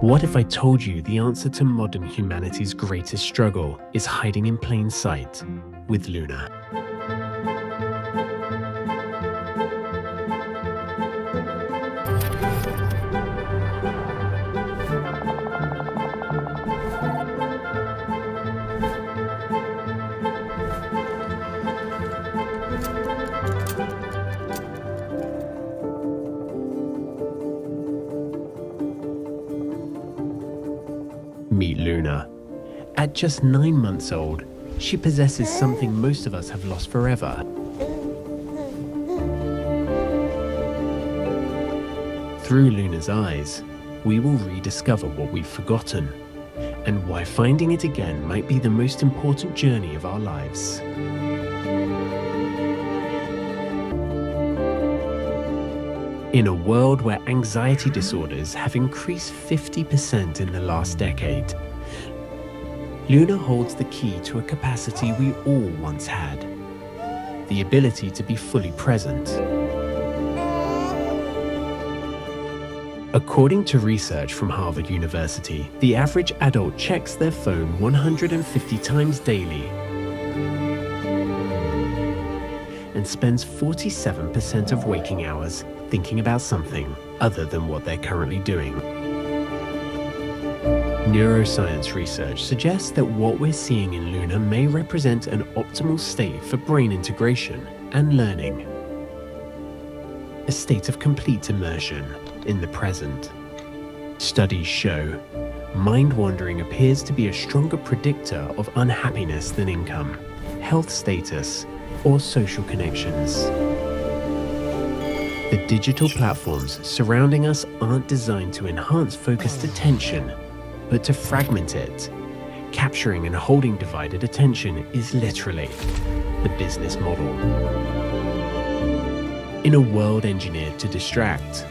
What if I told you the answer to modern humanity's greatest struggle is hiding in plain sight with Luna? Meet Luna. At just 9 months old, she possesses something most of us have lost forever. Through Luna's eyes, we will rediscover what we've forgotten and why finding it again might be the most important journey of our lives. In a world where anxiety disorders have increased 50% in the last decade, Luna holds the key to a capacity we all once had: the ability to be fully present. According to research from Harvard University, the average adult checks their phone 150 times daily and spends 47% of waking hours thinking about something other than what they're currently doing. Neuroscience research suggests that what we're seeing in Luna may represent an optimal state for brain integration and learning. A state of complete immersion in the present. Studies show mind-wandering appears to be a stronger predictor of unhappiness than income, health status, or social connections. The digital platforms surrounding us aren't designed to enhance focused attention, but to fragment it. Capturing and holding divided attention is literally the business model. In a world engineered to distract,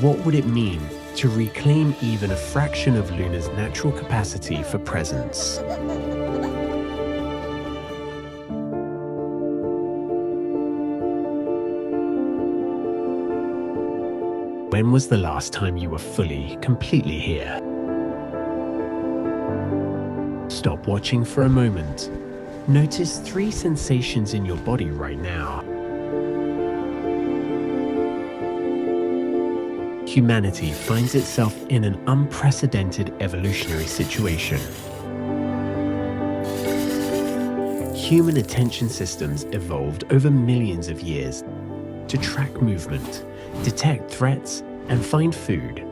what would it mean to reclaim even a fraction of Luna's natural capacity for presence? When was the last time you were fully, completely here? Stop watching for a moment. Notice 3 sensations in your body right now. Humanity finds itself in an unprecedented evolutionary situation. Human attention systems evolved over millions of years to track movement, detect threats, and find food,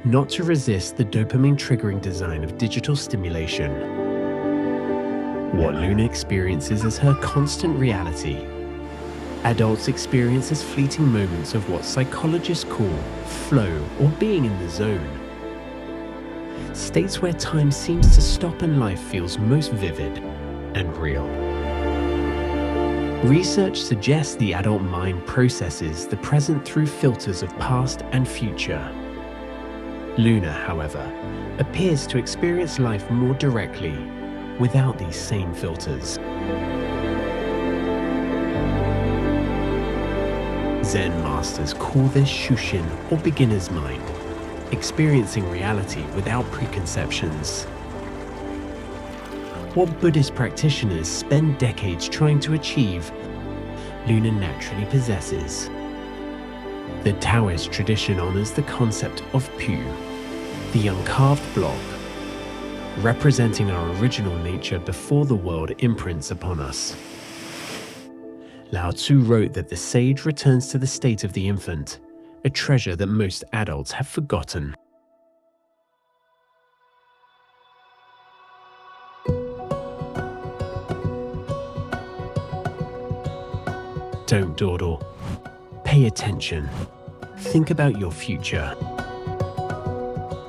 not to resist the dopamine-triggering design of digital stimulation. What Luna experiences as her constant reality, adults experience as fleeting moments of what psychologists call flow or being in the zone. States where time seems to stop and life feels most vivid and real. Research suggests the adult mind processes the present through filters of past and future. Luna, however, appears to experience life more directly without these same filters. Zen masters call this Shushin, or beginner's mind, experiencing reality without preconceptions. What Buddhist practitioners spend decades trying to achieve, Luna naturally possesses. The Taoist tradition honors the concept of Pu, the uncarved block, representing our original nature before the world imprints upon us. Lao Tzu wrote that the sage returns to the state of the infant, a treasure that most adults have forgotten. Don't dawdle. Pay attention. Think about your future.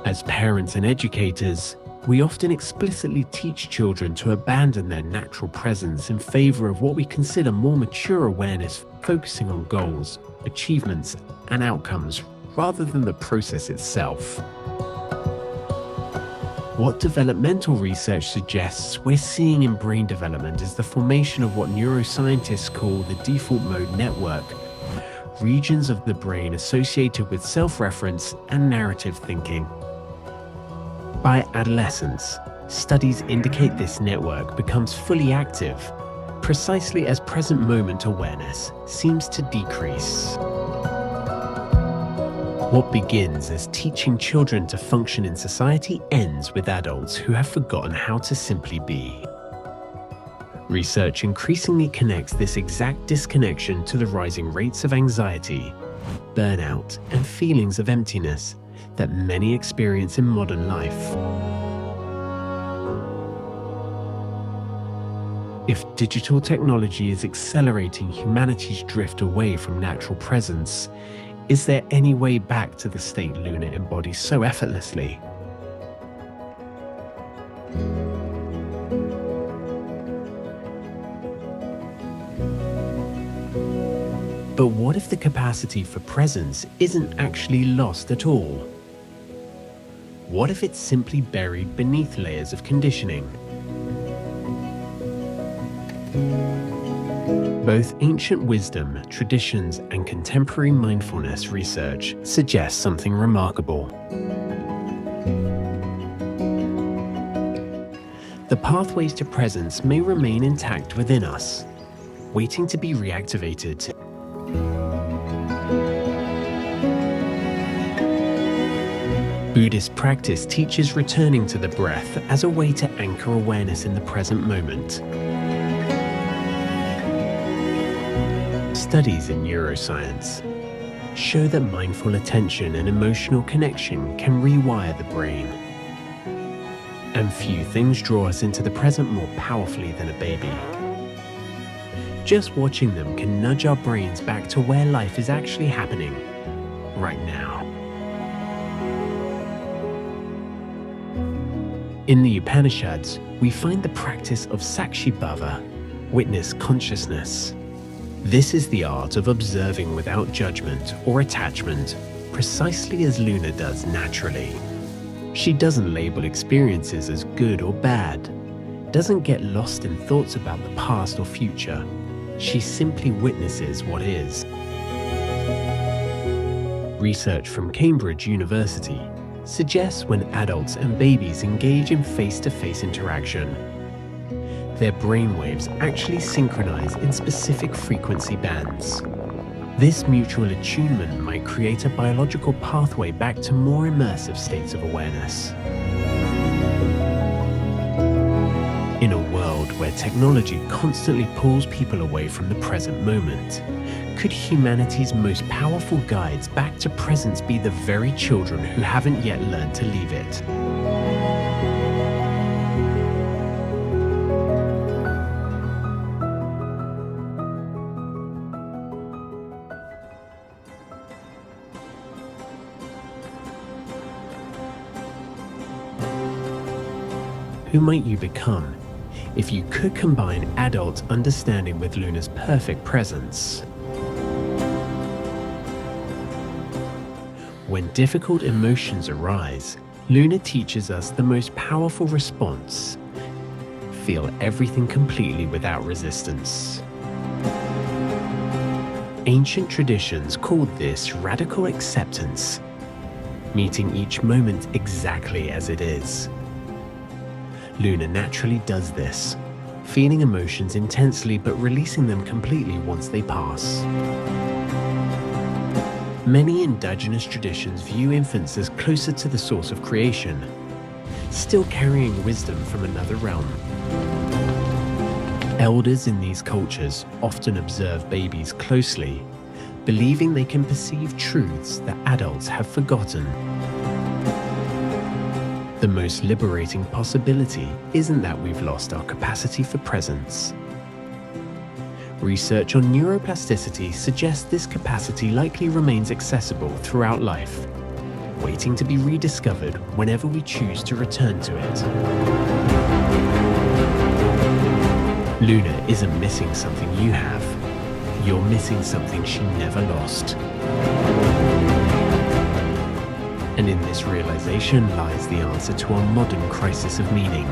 As parents and educators, we often explicitly teach children to abandon their natural presence in favor of what we consider more mature awareness, focusing on goals, achievements, and outcomes rather than the process itself. What developmental research suggests we're seeing in brain development is the formation of what neuroscientists call the default mode network, regions of the brain associated with self-reference and narrative thinking. By adolescence, studies indicate this network becomes fully active, precisely as present moment awareness seems to decrease. What begins as teaching children to function in society ends with adults who have forgotten how to simply be. Research increasingly connects this exact disconnection to the rising rates of anxiety, burnout, and feelings of emptiness that many experience in modern life. If digital technology is accelerating humanity's drift away from natural presence, is there any way back to the state Luna embodies so effortlessly? But what if the capacity for presence isn't actually lost at all? What if it's simply buried beneath layers of conditioning? Both ancient wisdom, traditions, and contemporary mindfulness research suggest something remarkable. The pathways to presence may remain intact within us, waiting to be reactivated. Buddhist practice teaches returning to the breath as a way to anchor awareness in the present moment. Studies in neuroscience show that mindful attention and emotional connection can rewire the brain. And few things draw us into the present more powerfully than a baby. Just watching them can nudge our brains back to where life is actually happening, right now. In the Upanishads, we find the practice of Sakshibhava, witness consciousness. This is the art of observing without judgment or attachment, precisely as Luna does naturally. She doesn't label experiences as good or bad, doesn't get lost in thoughts about the past or future. She simply witnesses what is. Research from Cambridge University suggests when adults and babies engage in face-to-face interaction, their brainwaves actually synchronize in specific frequency bands. This mutual attunement might create a biological pathway back to more immersive states of awareness. In a world where technology constantly pulls people away from the present moment, could humanity's most powerful guides back to presence be the very children who haven't yet learned to leave it? Who might you become if you could combine adult understanding with Luna's perfect presence? When difficult emotions arise, Luna teaches us the most powerful response: feel everything completely without resistance. Ancient traditions called this radical acceptance, meeting each moment exactly as it is. Luna naturally does this, feeling emotions intensely but releasing them completely once they pass. Many indigenous traditions view infants as closer to the source of creation, still carrying wisdom from another realm. Elders in these cultures often observe babies closely, believing they can perceive truths that adults have forgotten. The most liberating possibility isn't that we've lost our capacity for presence. Research on neuroplasticity suggests this capacity likely remains accessible throughout life, waiting to be rediscovered whenever we choose to return to it. Luna isn't missing something you have. You're missing something she never lost. And in this realization lies the answer to our modern crisis of meaning.